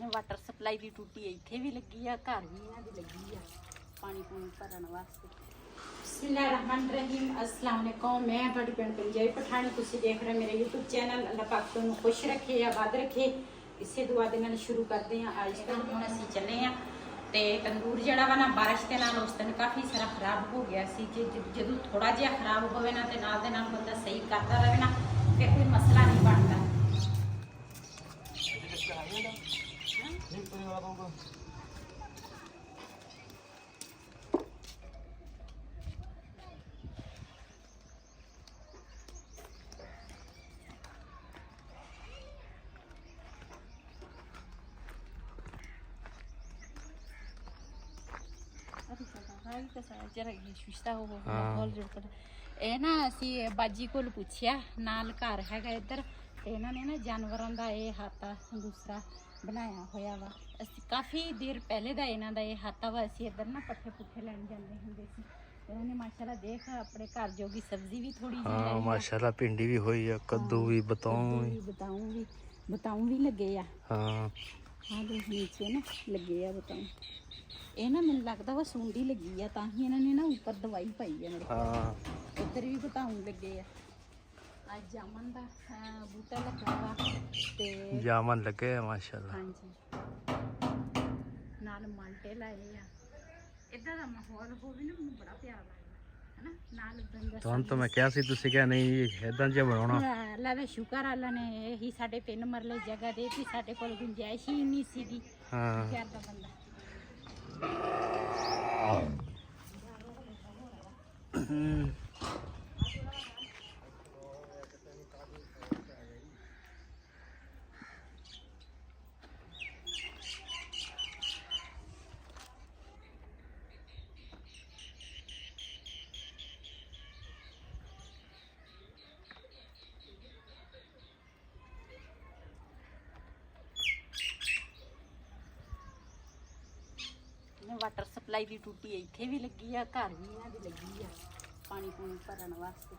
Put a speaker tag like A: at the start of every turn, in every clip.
A: Water supply की टूटी इत्थे भी लगी आ, घर भी इन्हां दी लगी आ पानी पूनी भरन वास्ते। बिस्मिल्लाहिर्रहमानिर्रहीम, अस्सलाम वालेकुम। मैं तुहाडी भैन पंजाबी पठानी, तुसीं देख रहे मेरे यूट्यूब चैनल। अल्लाह पाक तुहानूं खुश रखे, आबाद रखे। इसे दुआ दे नाल शुरू करते हैं। अज तक हुण असीं चले आ ते तंदूर जिहड़ा वा ना बारिश के नाल उस दिन काफ़ी सारा खराब हो गया सी। जदों थोड़ा जिहा खराब होवे ना ते नाल दे नाल बंदा सही करता रहे ना, फिर कोई मसला नहीं बनता। ਇਹ ਨਾ ਅਸੀਂ ਬਾਜੀ ਕੋਲ ਪੁੱਛਿਆ, ਨਾਲ ਘਰ ਹੈਗਾ ਇੱਧਰ, ਤੇ ਇਹਨਾਂ ਨੇ ਨਾ ਜਾਨਵਰਾਂ ਦਾ ਇਹ ਹਾਤਾ ਦੂਸਰਾ ਬਣਾਇਆ ਹੋਇਆ ਵਾ। ਅਸੀਂ ਕਾਫੀ ਦੇਰ ਪਹਿਲੇ ਦਾ ਇਹਨਾਂ ਦਾ ਇਹ ਹਾਤਾ ਵਾ। ਅਸੀਂ ਇੱਧਰ ਨਾ ਪੱਠੇ ਪੁੱਠੇ ਲੈਣ ਜਾਂਦੇ ਹੁੰਦੇ ਸੀ। ਇਹਨਾਂ ਨੇ ਮਾਸ਼ਾਅੱਲਾ ਦੇਖ ਆਪਣੇ ਘਰ ਜੋਗੀ ਸਬਜ਼ੀ ਵੀ ਥੋੜੀ ਜਿਹੀ ਲਾਈ,
B: ਮਾਸ਼ਾਅੱਲਾ ਭਿੰਡੀ ਵੀ ਹੋਈ ਆ, ਕੱਦੂ ਵੀ,
A: ਬਤਾਉਂ ਵੀ ਲੱਗੇ ਆ।
B: ਹਾਂ
A: ਆਹ ਦੇਖ ਨੀਚੇ ਨਾ ਲੱਗੇ ਆ ਬਤਾਉਂ। ਇਹ ਨਾ ਮੈਨੂੰ ਲੱਗਦਾ ਵਾ ਸੁੰਡੀ ਲੱਗੀ ਆ, ਤਾਂ ਹੀ ਇਹਨਾਂ ਨੇ ਨਾ ਉੱਪਰ ਦਵਾਈ ਪਾਈ ਆ ਮੇਰੇ।
B: ਹਾਂ
A: ਉੱਧਰ ਵੀ ਬਤਾਉਂ ਲੱਗੇ ਆ। ਅੱਜ ਜਾਮਨ ਦਾ ਬੂਟਾ ਲੱਗਾ ਵਾ ਤੇ
B: ਜਾਮਨ ਲੱਗੇ ਆ ਮਾਸ਼ਾਅੱਲਾ।
A: ਹਾਂਜੀ, ਨਾਲ ਮਾਲਟੇ ਲਾਏ ਆ। ਇੱਦਾਂ ਦਾ ਮਾਹੌਲ ਹੋਵੇ ਨਾ ਮੈਨੂੰ ਬੜਾ ਪਿਆਰ ਲੱਗਦਾ, ਹਨਾ। ਨਾਲ ਬੰਦਾ
B: ਤੁਹਾਨੂੰ ਤਾਂ ਮੈਂ ਕਿਹਾ ਸੀ, ਤੁਸੀਂ ਕਿਹਾ ਨਹੀਂ ਇਦਾਂ ਜਿਹਾ ਬਣਾਉਣਾ।
A: ਅੱਲਾ ਦਾ ਸ਼ੁਕਰ, ਅੱਲਾ ਨੇ ਇਹੀ ਸਾਡੇ 3 ਮਰਲੇ ਜਗ੍ਹਾ ਦੇ ਦਿੱਤੀ। ਸਾਡੇ ਕੋਲ ਗੁੰਜਾਇਸ਼ ਹੀ ਨਹੀਂ ਸੀਗੀ।
B: ਹਾਂ
A: ਪਿਆਰ ਦਾ ਬੰਦਾ वाटर सप्लाई की टूटी इत्थे भी लगी आ, घर भी इन्हां दी लगी आ पानी पूनी भरन वास्ते।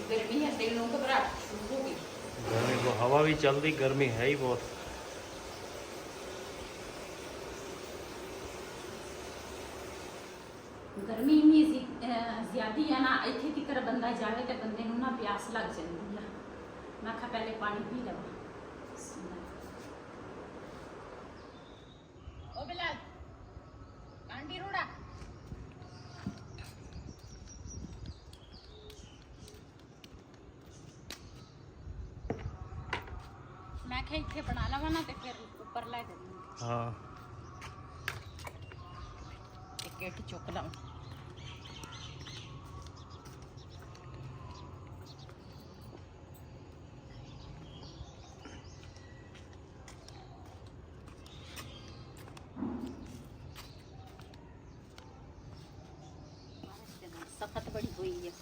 A: गर्मी है, दिल नूं घबराहट शुरू हो गई।
B: गर्मी को हवा भी चल रही, गर्मी है ही बहुत।
A: गर्मी इन्नी ज्यादा है ना, इत्थे तिकर बंदा जाए तो बंदे नूं ना प्यास लग जाती है। मैं आखा पहले पानी पी लवां। ओ बिलाल, कांडी रोड़ा मैं क्या इत्थे बना लवां ना, ते फिर ऊपर लै जाऊंगी।
B: हाँ
A: किट चुक लवां। सख्त बड़ी हुई है।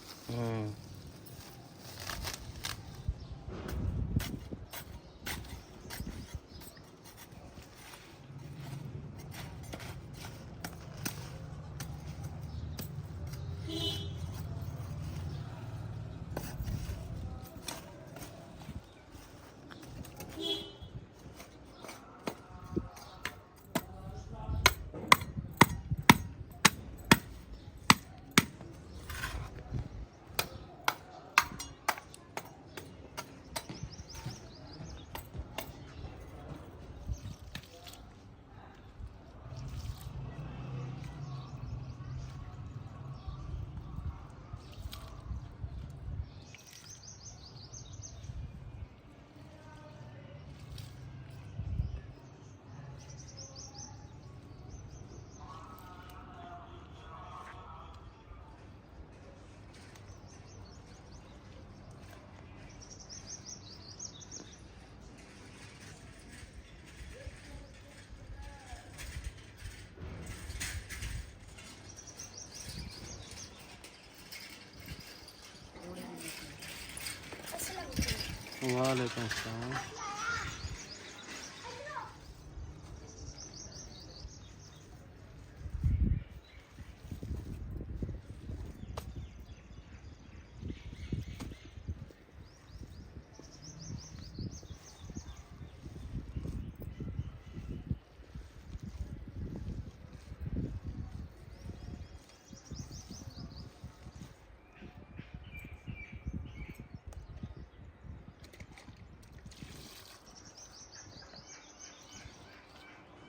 B: वालेकुम सलाम।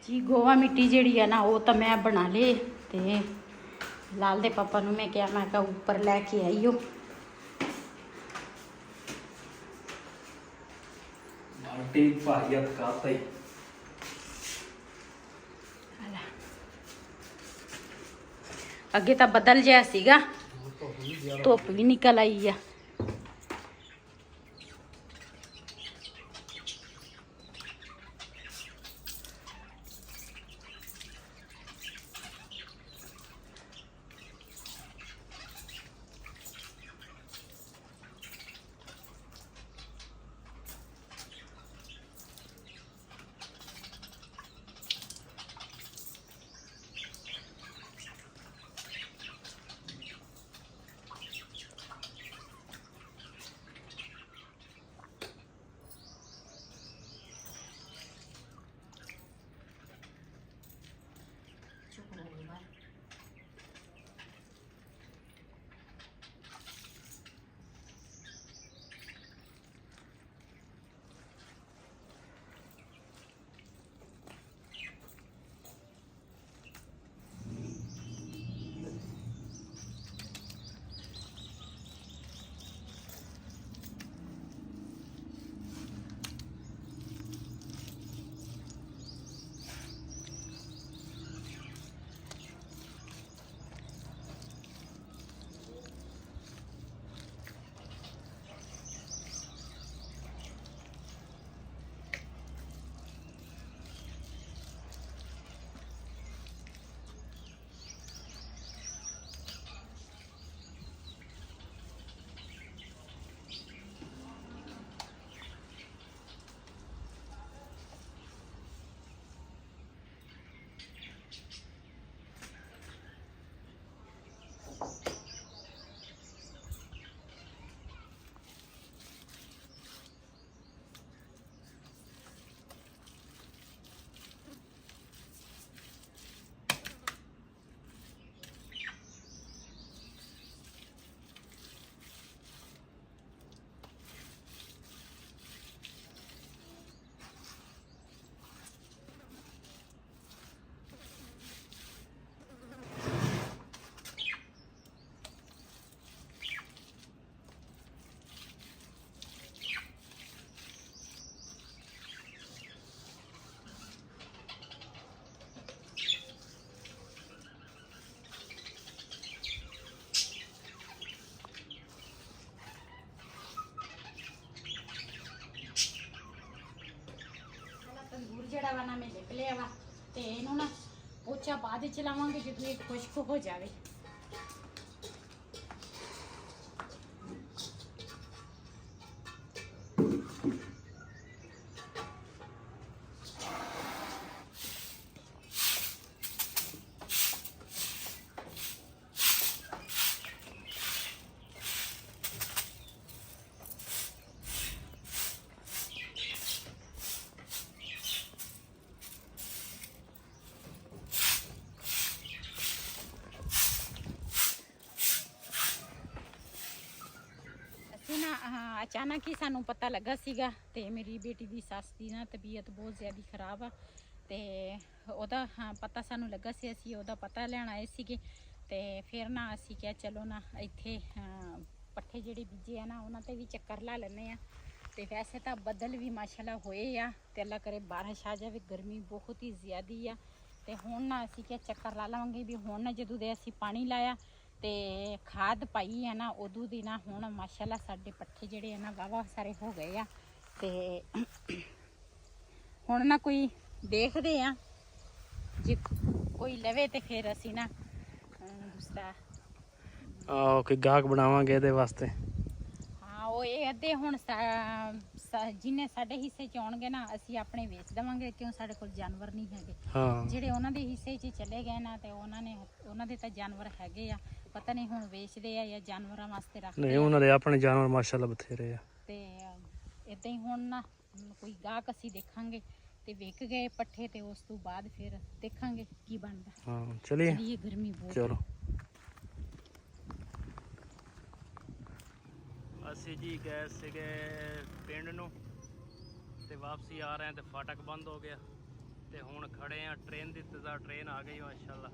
A: जी गोवा मिट्टी जी है ना वो तो मैं बना ले ते लाल दे पापा नू मैं क्या मैं ऊपर लैके आई हो अगे तो बदल जहा सीगा धुप भी निकल आई है। ਜਿਹੜਾ ਵਾ ਨਾ ਮੈਂ ਲਿਪ ਲਿਆ ਵਾ ਤੇ ਇਹਨੂੰ ਨਾ ਪੋਚਾ ਬਾਅਦ ਵਿੱਚ ਲਾਵਾਂਗੇ ਜਦੋਂ ਇਹ ਖੁਸ਼ਕ ਹੋ ਜਾਵੇ। अचानक ही सानू पता लगा सीगा ते मेरी बेटी दी सस दी ना तबीयत बहुत ज़्यादा खराब आ ते ओदा पता सानू लगा सी असी ओदा पता लैन आए सीगे ते फिर ना असी क्या चलो ना इत्थे पट्ठे जेहड़े बीजे आ ना उन्हां ते भी चक्कर ला लैने आ। ते वैसे तो बदल भी माशाल्लाह होए आ ते अल्लाह करे बारिश आ जाए। गर्मी बहुत ही ज़्यादा आ ते हुण ना असी क्या चक्कर ला लवांगे भी हुण ना जदों दे असी पानी लाया ते खाद पाई है ना उदों दी ना हुण माशाल्लाह साडे पट्ठे जेहड़े है ना वावा सारे हो गए आ ते हुण ना कोई देखदे आ जे कोई लवे ते फिर असी ना दूसरा
B: कोई गाहक बनावांगे इहदे वास्ते।
A: हाँ वो ये अद्धे हुण ਜਿੰਨੇ ਸਾਡੇ ਹਿੱਸੇ ਚ ਆਉਣਗੇ ਨਾ ਅਸੀਂ ਆਪਣੇ ਵੇਚ ਦੇਵਾਂਗੇ, ਕਿਉਂ ਸਾਡੇ ਕੋਲ ਜਾਨਵਰ ਨਹੀਂ ਹੈਗੇ।
B: ਹਾਂ
A: ਜਿਹੜੇ ਉਹਨਾਂ ਦੇ ਹਿੱਸੇ 'ਚ ਚਲੇ ਗਏ ਨਾ ਤੇ ਉਹਨਾਂ ਦੇ ਤਾਂ ਜਾਨਵਰ ਹੈਗੇ ਆ, ਪਤਾ ਨਹੀਂ ਹੁਣ ਵੇਚਦੇ ਆ ਜਾਂ ਜਾਨਵਰਾਂ ਵਾਸਤੇ ਰੱਖਦੇ
B: ਨਹੀਂ,
A: ਆ।
B: ਉਹਨਾਂ ਦੇ ਆਪਣੇ ਜਾਨਵਰ ਮਾਸ਼ਾਅੱਲਾ ਬਥੇਰੇ ਆ।
A: ਤੇ ਇਦਾਂ ਹੀ ਹੁਣ ਨਾ ਕੋਈ ਗਾਹਕ ਅਸੀਂ ਦੇਖਾਂਗੇ ਤੇ ਵਿਕ ਗਏ ਪੱਠੇ ਤੇ ਉਸ ਤੋਂ ਬਾਅਦ ਫਿਰ ਦੇਖਾਂਗੇ ਕੀ ਬਣਦਾ।
B: ਹਾਂ ਚਲਿਏ
A: ਚਲਿਏ, ਗਰਮੀ ਬਹੁਤ
B: ਚਲੋ। ਅਸੀਂ ਜੀ ਗਏ ਸੀਗੇ ਪਿੰਡ ਨੂੰ ਤੇ ਵਾਪਸੀ ਆ ਰਹੇ ਹਾਂ ਤੇ ਫਾਟਕ ਬੰਦ ਹੋ ਗਿਆ ਤੇ ਹੁਣ ਖੜੇ ਆ ਟ੍ਰੇਨ ਦੀ ਇੰਤਜ਼ਾਰ। ਟ੍ਰੇਨ ਆ ਗਈ ਮਾਸ਼ਾਅੱਲਾ।